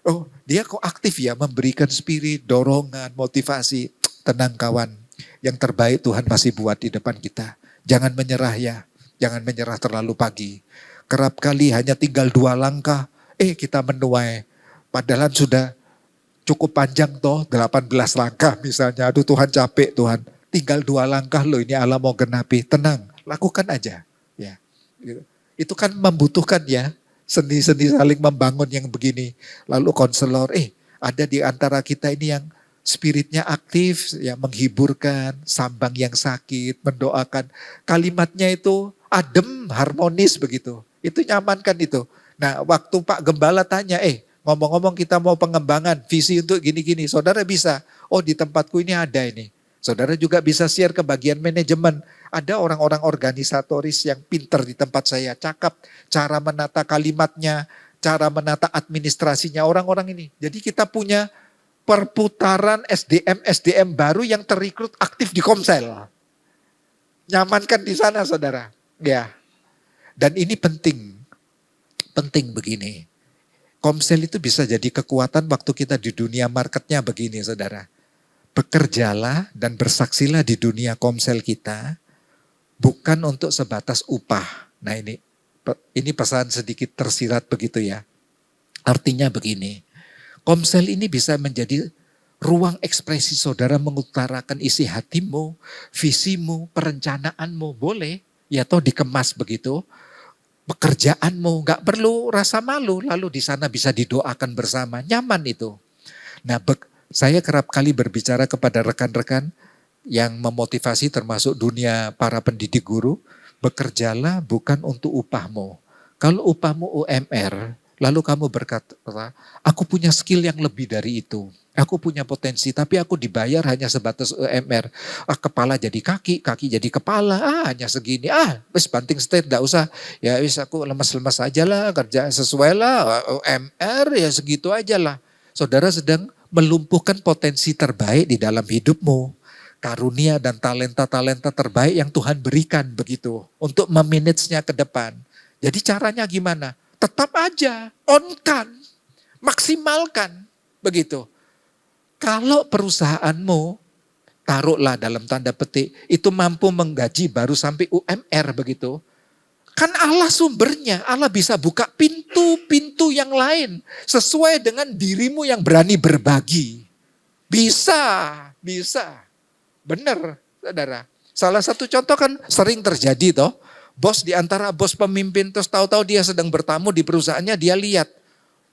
Oh, dia kok aktif ya memberikan spirit, dorongan, motivasi. Tenang kawan, yang terbaik Tuhan masih buat di depan kita. Jangan menyerah ya, jangan menyerah terlalu pagi. Kerap kali hanya tinggal 2 langkah, kita menuai. Padahal sudah cukup panjang toh, 18 langkah misalnya. Aduh Tuhan capek Tuhan. Tinggal 2 langkah loh ini Allah mau genapi. Tenang, lakukan aja. Ya, itu kan membutuhkan ya seni-seni saling membangun yang begini. Lalu konselor, ada di antara kita ini yang spiritnya aktif, ya menghiburkan, sambang yang sakit, mendoakan. Kalimatnya itu adem, harmonis begitu. Itu nyaman kan itu. Nah waktu Pak Gembala tanya, ngomong-ngomong kita mau pengembangan, visi untuk gini-gini, saudara bisa, oh di tempatku ini ada ini. Saudara juga bisa share ke bagian manajemen. Ada orang-orang organisatoris yang pinter di tempat saya, cakap cara menata kalimatnya, cara menata administrasinya orang-orang ini. Jadi kita punya perputaran SDM baru yang terrekrut aktif di Komsel. Nyamankan di sana saudara. Ya. Dan ini penting. Penting begini. Komsel itu bisa jadi kekuatan waktu kita di dunia marketnya begini saudara. Bekerjalah dan bersaksilah di dunia Komsel kita. Bukan untuk sebatas upah. Nah ini pesan sedikit tersirat begitu ya. Artinya begini. Komsel ini bisa menjadi ruang ekspresi saudara mengutarakan isi hatimu, visimu, perencanaanmu. Boleh, ya toh dikemas begitu. Pekerjaanmu, gak perlu rasa malu. Lalu di sana bisa didoakan bersama, nyaman itu. Nah saya kerap kali berbicara kepada rekan-rekan yang memotivasi termasuk dunia para pendidik guru. Bekerjalah bukan untuk upahmu. Kalau upahmu UMR, lalu kamu berkata, aku punya skill yang lebih dari itu. Aku punya potensi, tapi aku dibayar hanya sebatas UMR. Kepala jadi kaki, kaki jadi kepala. Hanya segini. Wis banting setir, enggak usah. Ya wis aku lemas-lemas aja lah, kerja sesuai lah. UMR ya segitu aja lah. Saudara sedang melumpuhkan potensi terbaik di dalam hidupmu. Karunia dan talenta-talenta terbaik yang Tuhan berikan begitu. Untuk memanage-nya ke depan. Jadi caranya gimana? Tetap aja, on-kan, maksimalkan, begitu. Kalau perusahaanmu, taruhlah dalam tanda petik, itu mampu menggaji baru sampai UMR begitu. Kan Allah sumbernya, Allah bisa buka pintu-pintu yang lain. Sesuai dengan dirimu yang berani berbagi. Bisa. Benar, saudara. Salah satu contoh kan sering terjadi toh. Bos di antara bos pemimpin terus tahu-tahu dia sedang bertamu di perusahaannya, dia lihat.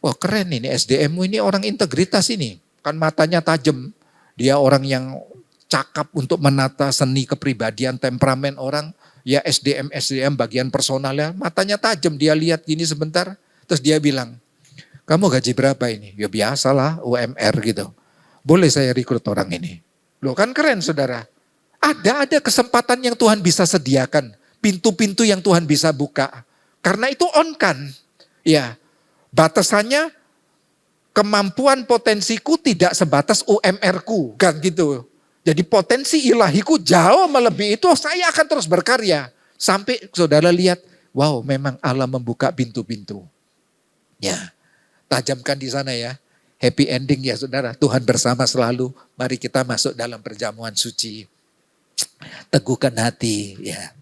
Wah keren ini SDM-mu ini orang integritas ini. Kan matanya tajam. Dia orang yang cakap untuk menata seni kepribadian, temperamen orang. Ya SDM bagian personalnya matanya tajam. Dia lihat gini sebentar. Terus dia bilang, kamu gaji berapa ini? Ya biasalah UMR gitu. Boleh saya rekrut orang ini? Loh kan keren saudara. Ada kesempatan yang Tuhan bisa sediakan. Pintu-pintu yang Tuhan bisa buka. Karena itu on kan. Ya, batasannya kemampuan potensiku tidak sebatas UMR-ku. Kan gitu. Jadi potensi ilahiku jauh melebihi itu, saya akan terus berkarya. Sampai saudara lihat, wow memang Allah membuka pintu-pintu. Ya, tajamkan di sana ya. Happy ending ya saudara. Tuhan bersama selalu. Mari kita masuk dalam perjamuan suci. Teguhkan hati ya.